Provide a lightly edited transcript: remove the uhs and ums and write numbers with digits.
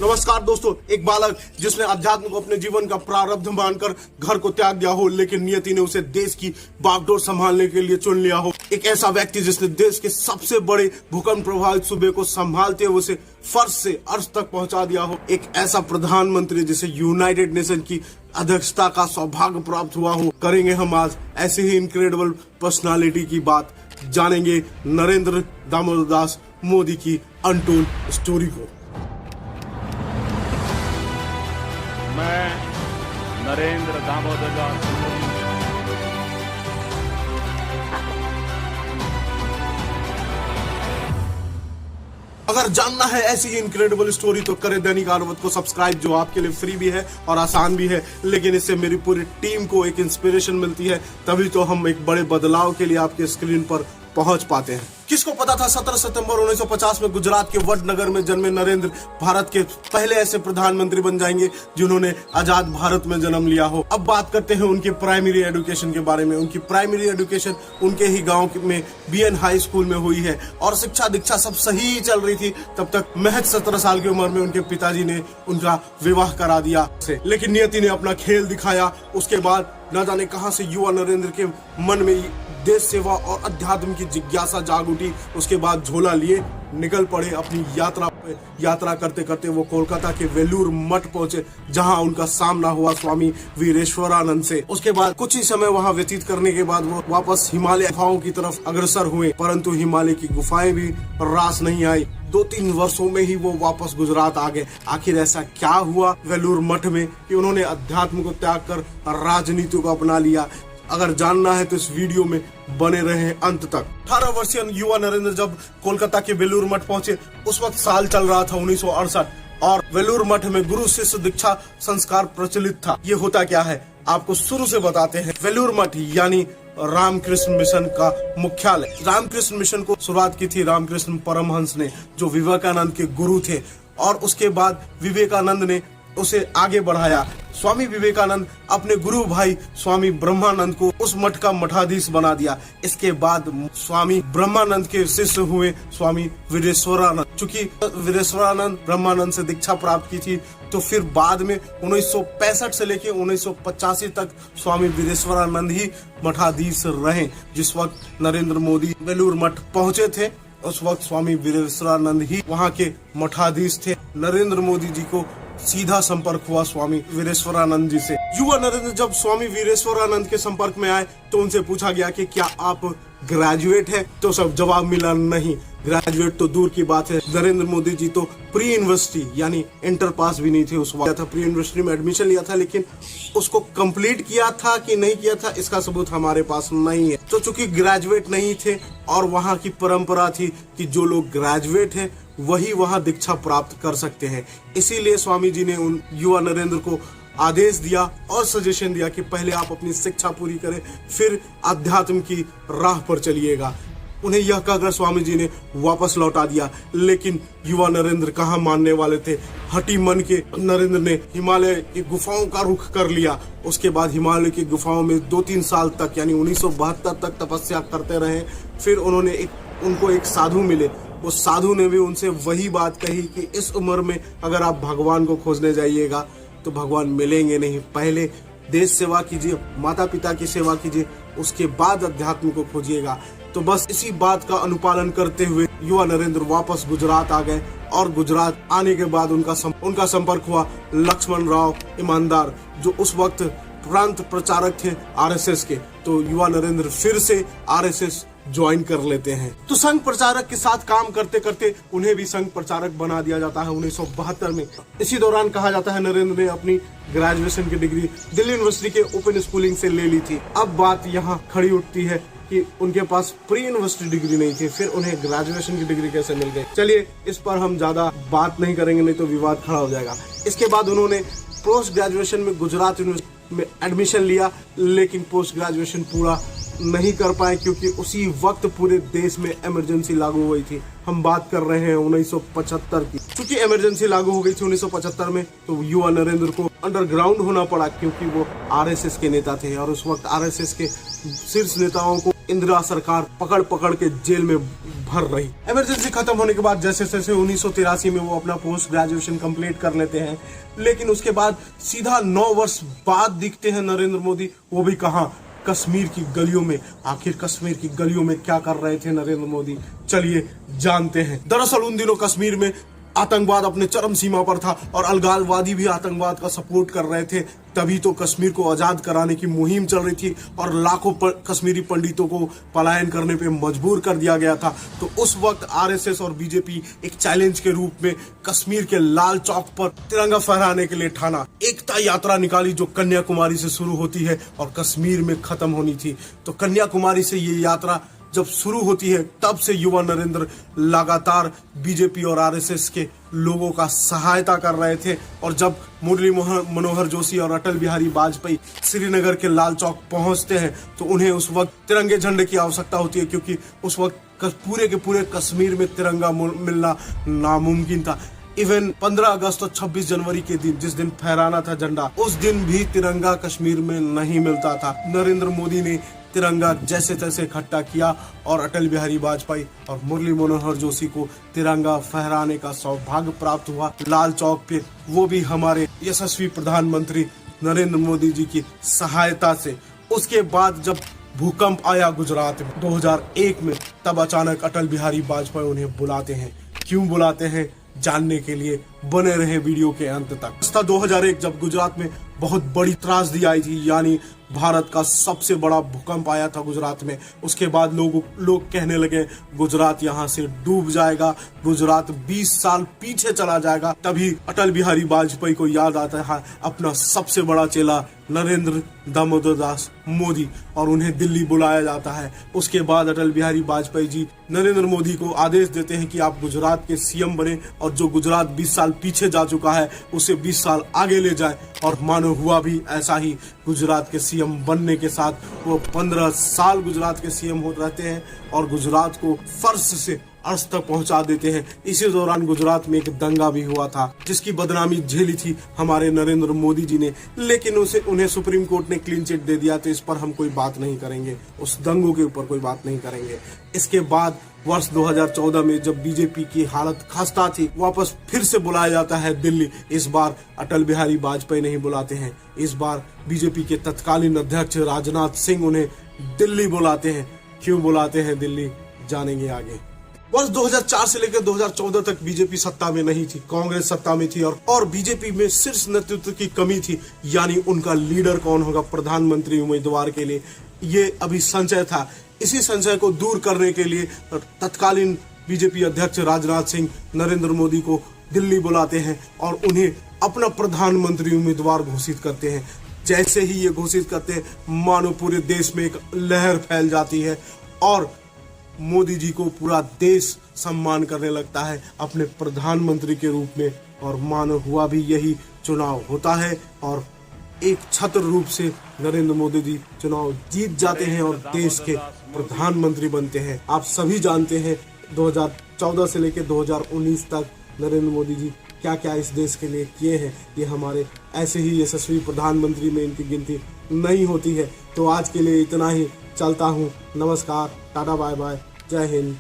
नमस्कार दोस्तों, एक बालक जिसने अध्यात्म को अपने जीवन का प्रारब्ध मानकर घर को त्याग दिया हो, लेकिन नियति ने उसे देश की बागडोर संभालने के लिए चुन लिया हो। एक ऐसा व्यक्ति जिसने देश के सबसे बड़े भूकंप प्रभावित सूबे को संभालते हुए उसे फर्श से अर्श तक पहुंचा दिया हो। एक ऐसा प्रधानमंत्री जिसे यूनाइटेड नेशन की अध्यक्षता का सौभाग्य प्राप्त हुआ हो। करेंगे हम आज ऐसे ही इनक्रेडिबल पर्सनालिटी की बात, जानेंगे नरेंद्र दामोदर दास मोदी की अनटोल्ड स्टोरी को। मैं नरेंद्र दामोदर दास मोदी अगर जानना है ऐसी ही इनक्रेडिबल स्टोरी तो करें दैनिक आनंद को सब्सक्राइब, जो आपके लिए फ्री भी है और आसान भी है, लेकिन इससे मेरी पूरी टीम को एक इंस्पिरेशन मिलती है, तभी तो हम एक बड़े बदलाव के लिए आपके स्क्रीन पर पहुंच पाते हैं। किसको पता था 17 सितंबर 1950 में गुजरात के वडनगर में जन्मे नरेंद्र भारत के पहले ऐसे प्रधानमंत्री बन जाएंगे जिन्होंने आजाद भारत में जन्म लिया हो। अब बात करते हैं उनकी प्राइमरी एजुकेशन के बारे में। उनकी प्राइमरी एजुकेशन उनके ही गांव में बीएन हाई स्कूल में हुई है और शिक्षा दीक्षा सब सही चल रही थी। तब तक महज 17 साल की उम्र में उनके पिताजी ने उनका विवाह करा दिया, लेकिन नियति ने अपना खेल दिखाया। उसके बाद न जाने कहां से युवा नरेंद्र के मन में देश सेवा और अध्यात्म की जिज्ञासा जाग उठी। उसके बाद झोला लिए निकल पड़े अपनी यात्रा करते करते वो कोलकाता के वेलूर मठ पहुंचे, जहां उनका सामना हुआ स्वामी वीरेश्वरानंद से। उसके बाद कुछ ही समय वहां व्यतीत करने के बाद वो वापस हिमालय गुफाओं की तरफ अग्रसर हुए, परंतु हिमालय की गुफाएं भी रास नहीं आई। 2-3 वर्षों में ही वो वापस गुजरात आ गए। आखिर ऐसा क्या हुआ वेलूर मठ में कि उन्होंने अध्यात्म को त्याग कर राजनीति को अपना लिया? अगर जानना है तो इस वीडियो में बने रहे अंत तक। 18 वर्षीय युवा नरेंद्र जब कोलकाता के वेलूर मठ पहुंचे, उस वक्त साल चल रहा था 1968 और वेलूर मठ में गुरु शिष्य दीक्षा संस्कार प्रचलित था। ये होता क्या है आपको शुरू से बताते हैं। वेलूर मठ यानी रामकृष्ण मिशन का मुख्यालय। रामकृष्ण मिशन को शुरुआत की थी रामकृष्ण परमहंस ने, जो विवेकानंद के गुरु थे, और उसके बाद विवेकानंद ने उसे आगे बढ़ाया। स्वामी विवेकानंद अपने गुरु भाई स्वामी ब्रह्मानंद को उस मठ का मठाधीश बना दिया। इसके बाद स्वामी ब्रह्मानंद के शिष्य हुए स्वामी वीरेश्वरानंद। चूंकि वीरेश्वरानंद ब्रह्मानंद से दीक्षा प्राप्त की थी, तो फिर बाद में 1965 से लेकर 1985 तक स्वामी वीरेश्वरानंद ही मठाधीश रहे। जिस वक्त नरेंद्र मोदी वेलूर मठ पहुंचे थे, उस वक्त स्वामी वीरेश्वरानंद ही वहां के मठाधीश थे। नरेंद्र मोदी जी को सीधा संपर्क हुआ स्वामी वीरेश्वरानंद जी से। युवा नरेंद्र जब स्वामी वीरेश्वरानंद के संपर्क में आए तो उनसे पूछा गया कि क्या आप ग्रेजुएट हैं? तो सब जवाब मिला नहीं, ग्रेजुएट तो दूर की बात है। नरेंद्र मोदी जी तो प्री यूनिवर्सिटी यानी इंटर पास भी नहीं थे उस वक्त। प्री यूनिवर्सिटी में एडमिशन लिया था, लेकिन उसको कंप्लीट किया था कि नहीं किया था इसका सबूत हमारे पास नहीं है। तो चूंकि ग्रेजुएट नहीं थे और वहाँ की परंपरा थी कि जो लोग ग्रेजुएट है वही वहाँ दीक्षा प्राप्त कर सकते हैं, इसीलिए स्वामी जी ने उन युवा नरेंद्र को आदेश दिया और सजेशन दिया कि पहले आप अपनी शिक्षा पूरी करें, फिर अध्यात्म की राह पर चलिएगा। उन्हें यह कहकर स्वामी जी ने वापस लौटा दिया, लेकिन युवा नरेंद्र कहाँ मानने वाले थे। हठी मन के नरेंद्र ने हिमालय की गुफाओं का रुख कर लिया। उसके बाद हिमालय की गुफाओं में 2-3 साल तक यानी 1972 तक तपस्या करते रहे। फिर उनको एक साधु मिले। उस साधु ने भी उनसे वही बात कही कि इस उम्र में अगर आप भगवान को खोजने जाइएगा तो भगवान मिलेंगे नहीं। पहले देश सेवा कीजिए, माता पिता की सेवा कीजिए, उसके बाद अध्यात्म को खोजिएगा। तो बस इसी बात का अनुपालन करते हुए युवा नरेंद्र वापस गुजरात आ गए और गुजरात आने के बाद उनका संपर्क हुआ लक्ष्मण राव ईमानदार, जो उस वक्त प्रांत प्रचारक थे आरएसएस के। तो युवा नरेंद्र फिर से आरएसएस ज्वाइन कर लेते हैं। तो संघ प्रचारक के साथ काम करते करते उन्हें भी संघ प्रचारक बना दिया जाता है 1972 में। इसी दौरान कहा जाता है नरेंद्र ने अपनी ग्रेजुएशन की डिग्री दिल्ली यूनिवर्सिटी के ओपन स्कूलिंग से ले ली थी। अब बात यहाँ खड़ी उठती है कि उनके पास प्री यूनिवर्सिटी डिग्री नहीं थी, फिर उन्हें ग्रेजुएशन की डिग्री कैसे मिल गई? चलिए इस पर हम ज्यादा बात नहीं करेंगे, नहीं तो विवाद खड़ा हो जाएगा। इसके बाद उन्होंने पोस्ट ग्रेजुएशन में गुजरात यूनिवर्सिटी में एडमिशन लिया, लेकिन पोस्ट ग्रेजुएशन पूरा नहीं कर पाए क्योंकि उसी वक्त पूरे देश में इमरजेंसी लागू हुई थी। हम बात कर रहे हैं 1975 की। चूंकि इमरजेंसी लागू हो गई थी 1975 में, तो युवा नरेंद्र को अंडरग्राउंड होना पड़ा क्योंकि वो आरएसएस के नेता थे और उस वक्त आरएसएस के शीर्ष नेताओं को इंदिरा सरकार पकड़ पकड़ के जेल में भर रही। इमरजेंसी खत्म होने के बाद जैसे जैसे 1983 में वो अपना पोस्ट ग्रेजुएशन कंप्लीट कर लेते हैं, लेकिन उसके बाद सीधा 9 वर्ष बाद दिखते हैं नरेंद्र मोदी, वो भी कहाँ, कश्मीर की गलियों में। आखिर कश्मीर की गलियों में क्या कर रहे थे नरेंद्र मोदी, चलिए जानते हैं। दरअसल उन दिनों कश्मीर में आतंकवाद अपने चरम सीमा पर था और अलगाववादी भी आतंकवाद का सपोर्ट कर रहे थे। तभी तो कश्मीर को आजाद कराने की मुहिम चल रही थी और लाखों कश्मीरी पंडितों को पलायन करने पे मजबूर कर दिया गया था। तो उस वक्त आरएसएस और बीजेपी एक चैलेंज के रूप में कश्मीर के लाल चौक पर तिरंगा फहराने के लिए ठाना। एकता यात्रा निकाली जो कन्याकुमारी से शुरू होती है और कश्मीर में खत्म होनी थी। तो कन्याकुमारी से ये यात्रा जब शुरू होती है, तब से युवा नरेंद्र लगातार बीजेपी और आरएसएस के लोगों का सहायता कर रहे थे। और जब मुरली मनोहर जोशी और अटल बिहारी वाजपेयी श्रीनगर के लाल चौक पहुंचते हैं तो उन्हें उस वक्त तिरंगे झंडे की आवश्यकता होती है, क्योंकि उस वक्त पूरे के पूरे कश्मीर में तिरंगा मिलना नामुमकिन था। इवन 15 अगस्त और 26 जनवरी के दिन, जिस दिन फहराना था झंडा, उस दिन भी तिरंगा कश्मीर में नहीं मिलता था। नरेंद्र मोदी ने तिरंगा जैसे तैसे इकट्ठा किया और अटल बिहारी वाजपेयी और मुरली मनोहर जोशी को तिरंगा फहराने का सौभाग्य प्राप्त हुआ लाल चौक पे, वो भी हमारे यशस्वी प्रधानमंत्री नरेंद्र मोदी जी की सहायता से। उसके बाद जब भूकंप आया गुजरात में 2001 में, तब अचानक अटल बिहारी वाजपेयी उन्हें बुलाते हैं। क्यों बुलाते हैं जानने के लिए बने रहे वीडियो के अंत तक। 2001 जब गुजरात में बहुत बड़ी त्रासदी आई थी, यानी भारत का सबसे बड़ा भूकंप आया था गुजरात में। उसके बाद लोग कहने लगे गुजरात यहाँ से डूब जाएगा, गुजरात 20 साल पीछे चला जाएगा। तभी अटल बिहारी वाजपेयी को याद आता है अपना सबसे बड़ा चेला नरेंद्र दामोदर दास मोदी, और उन्हें दिल्ली बुलाया जाता है। उसके बाद अटल बिहारी वाजपेयी जी नरेंद्र मोदी को आदेश देते हैं कि आप गुजरात के सीएम बने और जो गुजरात 20 साल पीछे जा चुका है उसे 20 साल आगे ले जाए। और मानो हुआ भी ऐसा ही। गुजरात के सीएम बनने के साथ वो 15 साल गुजरात के सीएम होते रहते हैं और गुजरात को फर्श से अर्श तक पहुंचा देते हैं। इसी दौरान गुजरात में एक दंगा भी हुआ था जिसकी बदनामी झेली थी हमारे नरेंद्र मोदी जी ने, लेकिन उन्हें सुप्रीम कोर्ट ने क्लीन चिट दे दिया। तो इस पर हम कोई बात नहीं करेंगे, उस दंगों के ऊपर कोई बात नहीं करेंगे। इसके बाद वर्ष 2014 में जब बीजेपी की हालत खस्ता थी, वापस फिर से बुलाया जाता है दिल्ली। इस बार अटल बिहारी वाजपेयी नहीं बुलाते हैं, इस बार बीजेपी के तत्कालीन अध्यक्ष राजनाथ सिंह उन्हें दिल्ली बुलाते हैं। क्यों बुलाते हैं दिल्ली, जानेंगे आगे। वर्ष 2004 से लेकर 2014 तक बीजेपी सत्ता में नहीं थी, कांग्रेस सत्ता में थी और बीजेपी में शीर्ष नेतृत्व की कमी थी, यानी उनका लीडर कौन होगा प्रधानमंत्री उम्मीदवार के लिए, ये अभी संशय था। इसी संशय को दूर करने के लिए तत्कालीन बीजेपी अध्यक्ष राजनाथ सिंह नरेंद्र मोदी को दिल्ली बुलाते हैं और उन्हें अपना प्रधानमंत्री उम्मीदवार घोषित करते हैं। जैसे ही ये घोषित करते हैं, मानो पूरे देश में एक लहर फैल जाती है और मोदी जी को पूरा देश सम्मान करने लगता है अपने प्रधानमंत्री के रूप में। और मानो हुआ भी यही, चुनाव होता है और एक छत्र रूप से नरेंद्र मोदी जी चुनाव जीत जाते हैं और देश के प्रधानमंत्री बनते हैं। आप सभी जानते हैं 2014 से लेकर 2019 तक नरेंद्र मोदी जी क्या क्या इस देश के लिए किए हैं। ये हमारे ऐसे ही यशस्वी प्रधानमंत्री में इनकी गिनती नहीं होती है। तो आज के लिए इतना ही, चलता हूँ। नमस्कार, टाटा, बाय बाय, जय हिंद।